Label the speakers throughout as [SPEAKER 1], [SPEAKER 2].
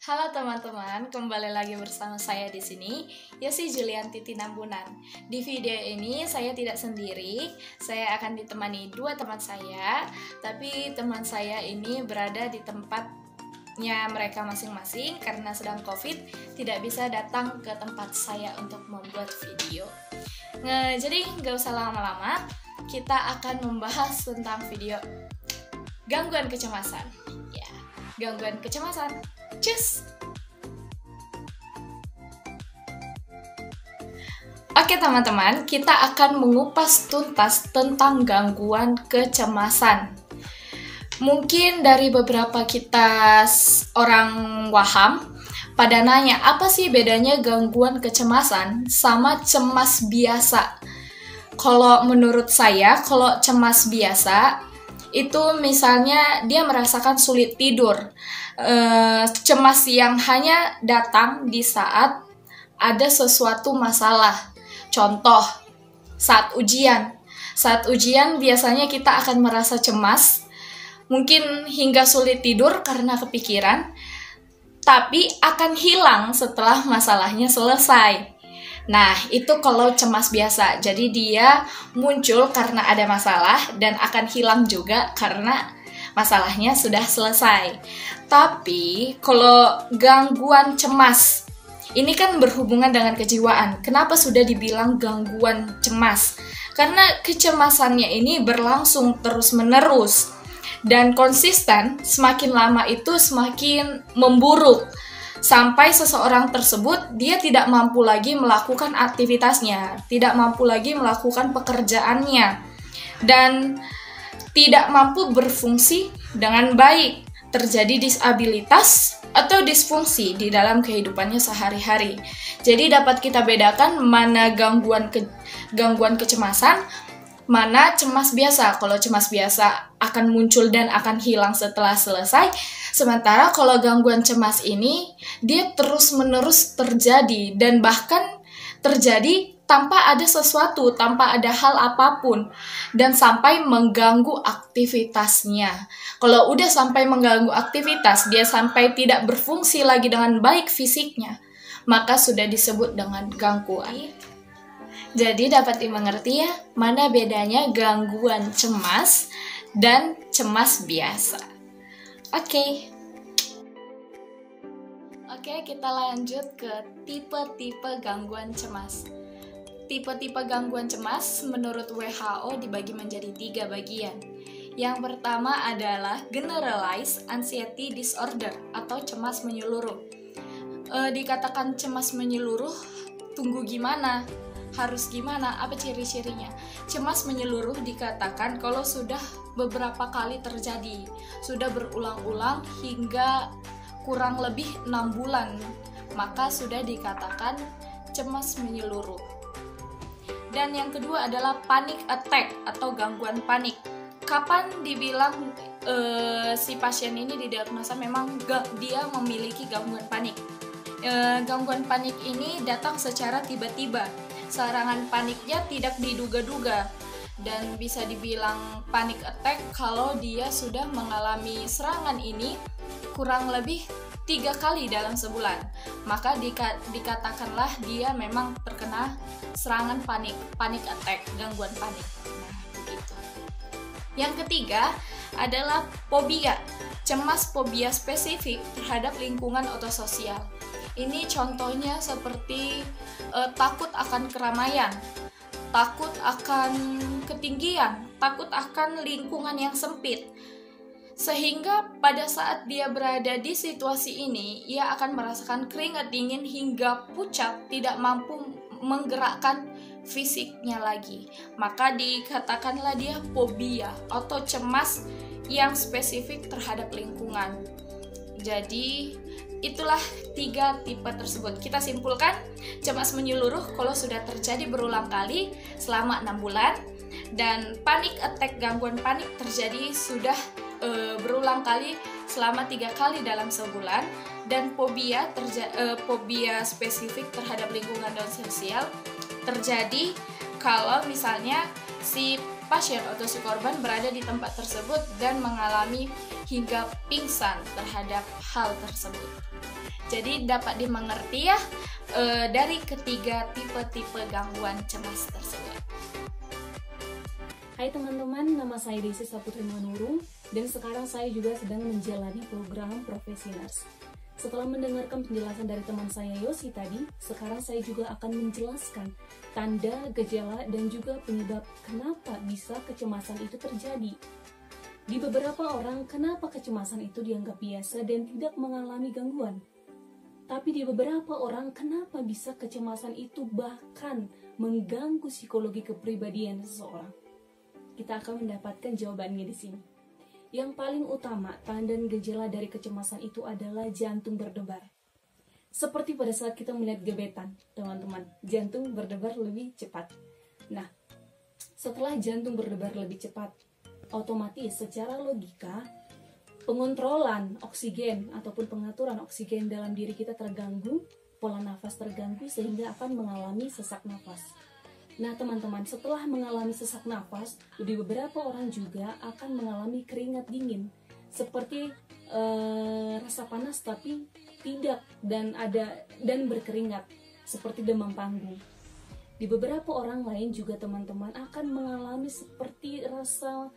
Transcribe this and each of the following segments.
[SPEAKER 1] Halo teman-teman, kembali lagi bersama saya di sini, Yosi Julianti Tinambunan. Di video ini saya tidak sendiri, saya akan ditemani dua teman saya, tapi teman saya ini berada di tempatnya mereka masing-masing karena sedang COVID, tidak bisa datang ke tempat saya untuk membuat video. Jadi nggak usah lama-lama, kita akan membahas tentang video gangguan kecemasan. Ya, gangguan kecemasan. Cus! Oke teman-teman, kita akan mengupas tuntas tentang gangguan kecemasan. Mungkin dari beberapa kita orang waham pada nanya, apa sih bedanya gangguan kecemasan sama cemas biasa? Kalau menurut saya, kalau cemas biasa itu misalnya dia merasakan sulit tidur, cemas yang hanya datang di saat ada sesuatu masalah. Contoh, saat ujian. Saat ujian biasanya kita akan merasa cemas, mungkin hingga sulit tidur karena kepikiran, tapi akan hilang setelah masalahnya selesai. Nah, itu kalau cemas biasa. Jadi dia muncul karena ada masalah dan akan hilang juga karena masalahnya sudah selesai. Tapi kalau gangguan cemas, ini kan berhubungan dengan kejiwaan. Kenapa sudah dibilang gangguan cemas? Karena kecemasannya ini berlangsung terus-menerus dan konsisten, semakin lama itu semakin memburuk. Sampai seseorang tersebut dia tidak mampu lagi melakukan aktivitasnya, tidak mampu lagi melakukan pekerjaannya, dan tidak mampu berfungsi dengan baik. Terjadi disabilitas atau disfungsi di dalam kehidupannya sehari-hari. Jadi dapat kita bedakan mana gangguan kecemasan, mana cemas biasa. Kalau cemas biasa akan muncul dan akan hilang setelah selesai. Sementara kalau gangguan cemas ini, dia terus-menerus terjadi dan bahkan terjadi tanpa ada sesuatu, tanpa ada hal apapun, dan sampai mengganggu aktivitasnya. Kalau udah sampai mengganggu aktivitas, dia sampai tidak berfungsi lagi dengan baik fisiknya, maka sudah disebut dengan gangguan. Jadi dapat dimengerti ya, mana bedanya gangguan cemas dan cemas biasa. Oke, kita lanjut ke tipe-tipe gangguan cemas. Tipe-tipe gangguan cemas menurut WHO dibagi menjadi 3 bagian. Yang pertama adalah Generalized Anxiety Disorder atau cemas menyeluruh. Dikatakan cemas menyeluruh, tunggu gimana? Harus gimana? Apa ciri-cirinya? Cemas menyeluruh dikatakan kalau sudah beberapa kali terjadi, sudah berulang-ulang hingga kurang lebih 6 bulan, maka sudah dikatakan cemas menyeluruh. Dan yang kedua adalah panic attack atau gangguan panik. Kapan dibilang si pasien ini didiagnosa memang dia memiliki gangguan panik? Gangguan panik ini datang secara tiba-tiba. Serangan paniknya tidak diduga-duga dan bisa dibilang panic attack kalau dia sudah mengalami serangan ini kurang lebih 3 kali dalam sebulan, maka dikatakanlah dia memang terkena serangan panic attack, gangguan panik. Nah, begitu. Yang ketiga adalah fobia, cemas fobia spesifik terhadap lingkungan atau sosial. Ini contohnya seperti takut akan keramaian, takut akan ketinggian, takut akan lingkungan yang sempit. Sehingga pada saat dia berada di situasi ini, ia akan merasakan keringat dingin hingga pucat, tidak mampu menggerakkan fisiknya lagi. Maka dikatakanlah dia fobia atau cemas yang spesifik terhadap lingkungan. Jadi itulah 3 tipe tersebut. Kita simpulkan, cemas menyeluruh kalau sudah terjadi berulang kali selama 6 bulan, dan panic attack, gangguan panik terjadi sudah berulang kali selama 3 kali dalam sebulan, dan fobia spesifik terhadap lingkungan dan sosial terjadi kalau misalnya si pasien atau si korban berada di tempat tersebut dan mengalami hingga pingsan terhadap hal tersebut. Jadi dapat dimengerti ya dari ketiga tipe-tipe gangguan cemas tersebut.
[SPEAKER 2] Hai teman-teman, nama saya Desi Saputri Manurung dan sekarang saya juga sedang menjalani program Profesi Nurse. Setelah mendengarkan penjelasan dari teman saya Yosi tadi, sekarang saya juga akan menjelaskan tanda, gejala, dan juga penyebab kenapa bisa kecemasan itu terjadi. Di beberapa orang, kenapa kecemasan itu dianggap biasa dan tidak mengalami gangguan? Tapi di beberapa orang, kenapa bisa kecemasan itu bahkan mengganggu psikologi kepribadian seseorang? Kita akan mendapatkan jawabannya di sini. Yang paling utama, tanda dan gejala dari kecemasan itu adalah jantung berdebar. Seperti pada saat kita melihat gebetan, teman-teman, jantung berdebar lebih cepat. Nah, setelah jantung berdebar lebih cepat, otomatis secara logika, pengontrolan oksigen ataupun pengaturan oksigen dalam diri kita terganggu, pola nafas terganggu sehingga akan mengalami sesak nafas. Nah teman-teman, setelah mengalami sesak nafas, di beberapa orang juga akan mengalami keringat dingin, seperti rasa panas tapi tidak dan berkeringat, seperti demam panggung. Di beberapa orang lain juga teman-teman akan mengalami seperti rasa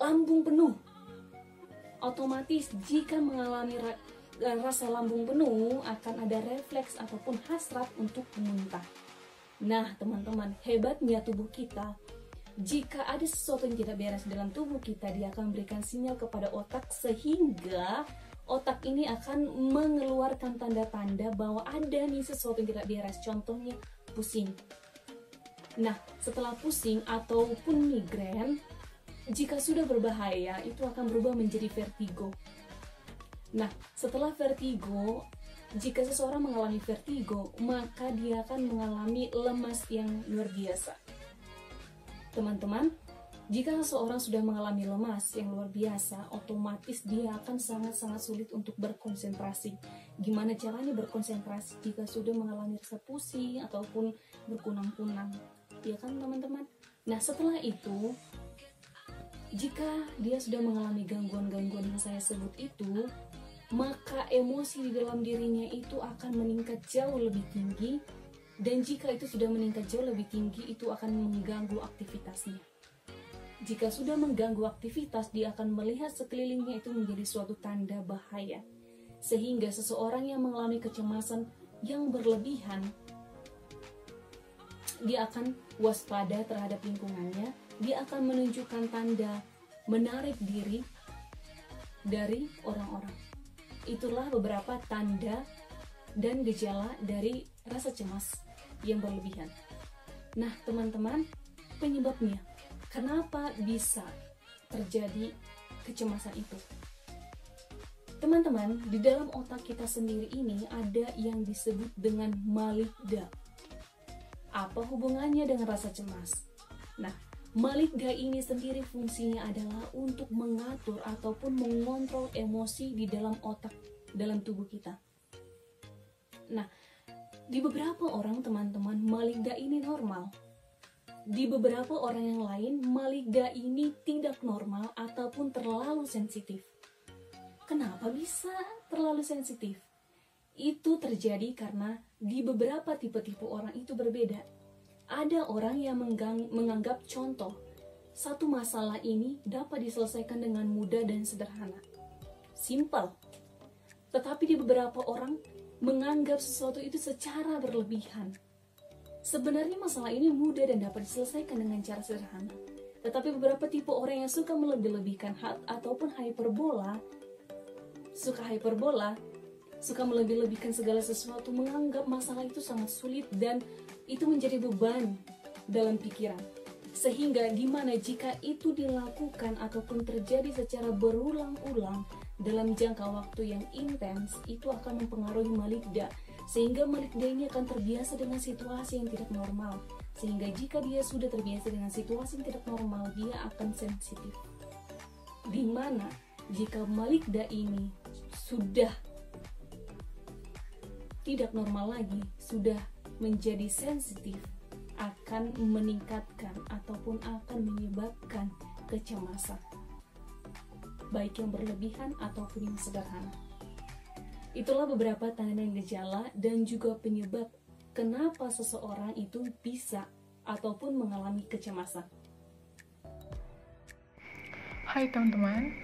[SPEAKER 2] lambung penuh. Otomatis jika mengalami rasa lambung penuh akan ada refleks ataupun hasrat untuk muntah. Nah teman-teman, hebatnya tubuh kita, jika ada sesuatu yang tidak beres dalam tubuh kita, dia akan memberikan sinyal kepada otak sehingga otak ini akan mengeluarkan tanda-tanda bahwa ada nih sesuatu yang tidak beres, contohnya pusing. Nah setelah pusing ataupun migrain, jika sudah berbahaya itu akan berubah menjadi vertigo. Nah setelah vertigo, jika seseorang mengalami vertigo, maka dia akan mengalami lemas yang luar biasa. Teman-teman, jika seseorang sudah mengalami lemas yang luar biasa, otomatis dia akan sangat-sangat sulit untuk berkonsentrasi. Gimana caranya berkonsentrasi jika sudah mengalami rasa pusing ataupun berkunang-kunang? Ya kan teman-teman? Nah setelah itu, jika dia sudah mengalami gangguan-gangguan yang saya sebut itu, maka emosi di dalam dirinya itu akan meningkat jauh lebih tinggi, dan jika itu sudah meningkat jauh lebih tinggi, itu akan mengganggu aktivitasnya. Jika sudah mengganggu aktivitas, dia akan melihat sekelilingnya itu menjadi suatu tanda bahaya, sehingga seseorang yang mengalami kecemasan yang berlebihan, dia akan waspada terhadap lingkungannya, dia akan menunjukkan tanda menarik diri dari orang-orang. Itulah beberapa tanda dan gejala dari rasa cemas yang berlebihan. Nah teman-teman, penyebabnya, kenapa bisa terjadi kecemasan itu? Teman-teman, di dalam otak kita sendiri ini ada yang disebut dengan maligda. Apa hubungannya dengan rasa cemas? Nah, maligda ini sendiri fungsinya adalah untuk mengatur ataupun mengontrol emosi di dalam otak, dalam tubuh kita. Nah, di beberapa orang teman-teman, maligda ini normal. Di beberapa orang yang lain, maligda ini tidak normal ataupun terlalu sensitif. Kenapa bisa terlalu sensitif? Itu terjadi karena di beberapa tipe-tipe orang itu berbeda. Ada orang yang menganggap contoh, satu masalah ini dapat diselesaikan dengan mudah dan sederhana. Simple. Tetapi di beberapa orang menganggap sesuatu itu secara berlebihan. Sebenarnya masalah ini mudah dan dapat diselesaikan dengan cara sederhana. Tetapi beberapa tipe orang yang suka melebih-lebihkan ataupun hiperbola, suka melebih-lebihkan segala sesuatu, menganggap masalah itu sangat sulit dan itu menjadi beban dalam pikiran. Sehingga dimana jika itu dilakukan ataupun terjadi secara berulang-ulang dalam jangka waktu yang intens, itu akan mempengaruhi maligda. Sehingga maligda ini akan terbiasa dengan situasi yang tidak normal. Sehingga jika dia sudah terbiasa dengan situasi yang tidak normal, dia akan sensitif. Dimana jika maligda ini sudah tidak normal lagi, sudah menjadi sensitif, akan meningkatkan ataupun akan menyebabkan kecemasan, baik yang berlebihan ataupun yang sederhana. Itulah beberapa tanda dan gejala dan juga penyebab kenapa seseorang itu bisa ataupun mengalami kecemasan.
[SPEAKER 3] Hai teman-teman,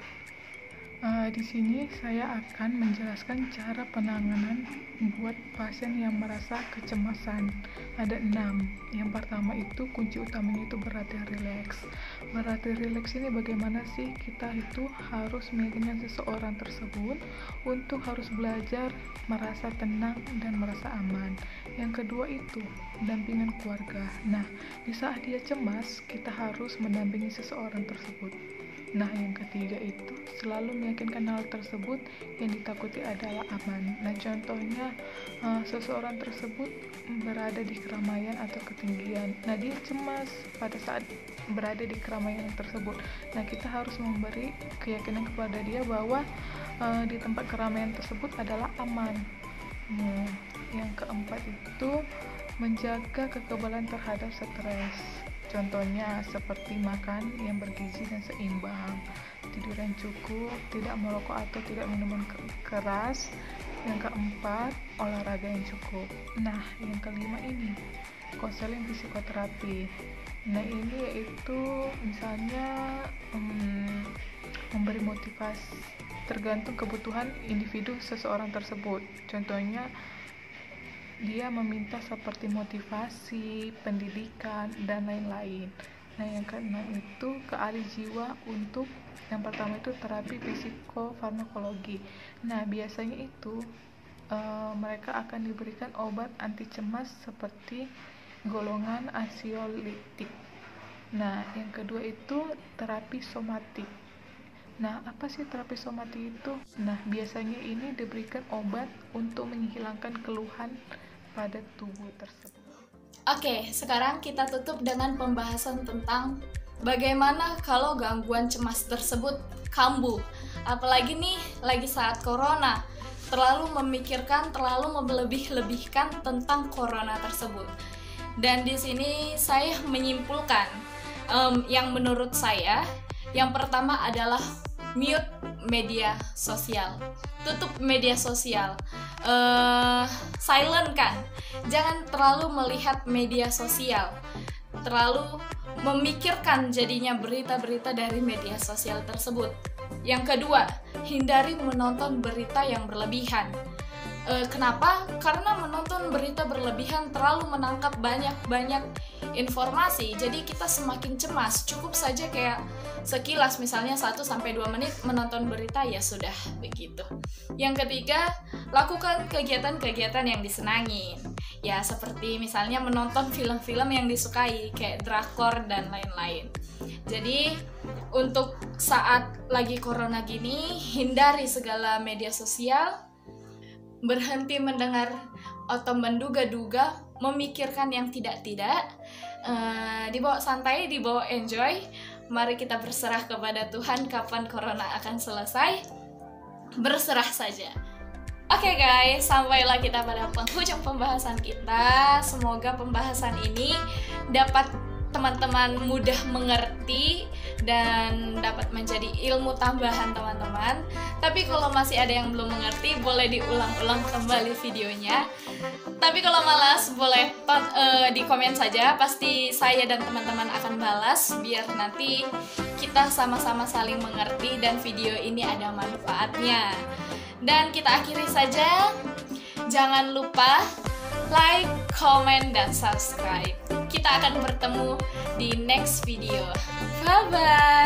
[SPEAKER 3] di sini saya akan menjelaskan cara penanganan buat pasien yang merasa kecemasan. Ada 6. Yang pertama itu kunci utamanya itu berlatih rileks. Berlatih rileks ini bagaimana sih kita itu harus meyakinkan seseorang tersebut untuk harus belajar merasa tenang dan merasa aman. Yang kedua itu dampingan keluarga. Nah, di saat dia cemas, kita harus mendampingi seseorang tersebut. Nah, yang ketiga itu selalu meyakinkan hal tersebut yang ditakuti adalah aman. Nah, contohnya seseorang tersebut berada di keramaian atau ketinggian. Nah, dia cemas pada saat berada di keramaian tersebut. Nah, kita harus memberi keyakinan kepada dia bahwa di tempat keramaian tersebut adalah aman. Yang keempat itu menjaga kekebalan terhadap stres. Contohnya seperti makan yang bergizi dan seimbang, tidur yang cukup, tidak merokok atau tidak minuman keras. Yang keempat, olahraga yang cukup. Nah, yang kelima ini, konseling psikoterapi. Nah, ini yaitu misalnya memberi motivasi tergantung kebutuhan individu seseorang tersebut. Contohnya dia meminta seperti motivasi, pendidikan, dan lain-lain. Nah, yang keenam itu ke ahli jiwa untuk yang pertama itu terapi psikofarmakologi. Nah, biasanya itu mereka akan diberikan obat anti cemas seperti golongan ansiolitik. Nah, yang kedua itu terapi somatik. Nah, apa sih terapi somatik itu? Nah, biasanya ini diberikan obat untuk menghilangkan keluhan pada tubuh tersebut.
[SPEAKER 1] Oke, sekarang kita tutup dengan pembahasan tentang bagaimana kalau gangguan cemas tersebut kambuh. Apalagi nih, lagi saat corona, terlalu memikirkan, terlalu melebih-lebihkan tentang corona tersebut. Dan di sini saya menyimpulkan yang menurut saya, yang pertama adalah mute media sosial, tutup media sosial, silent kan, jangan terlalu melihat media sosial, terlalu memikirkan jadinya berita-berita dari media sosial tersebut. Yang kedua, hindari menonton berita yang berlebihan. Kenapa? Karena menonton berita berlebihan terlalu menangkap banyak informasi, jadi kita semakin cemas. Cukup saja kayak sekilas, misalnya 1-2 menit menonton berita, ya sudah begitu. Yang ketiga, lakukan kegiatan-kegiatan yang disenangi. Ya, seperti misalnya menonton film-film yang disukai, kayak drakor dan lain-lain. Jadi, untuk saat lagi corona gini, hindari segala media sosial, berhenti mendengar atau menduga-duga, memikirkan yang tidak-tidak, dibawa santai, dibawa enjoy. Mari kita berserah kepada Tuhan kapan corona akan selesai. Berserah saja. Oke guys, sampailah kita pada penghujung pembahasan kita. Semoga pembahasan ini dapat teman-teman mudah mengerti dan dapat menjadi ilmu tambahan teman-teman. Tapi kalau masih ada yang belum mengerti, boleh diulang-ulang kembali videonya. Tapi kalau malas, boleh di komen saja. Pasti saya dan teman-teman akan balas, biar nanti kita sama-sama saling mengerti dan video ini ada manfaatnya. Dan kita akhiri saja. Jangan lupa like, comment, dan subscribe. Kita akan bertemu di next video. Bye-bye!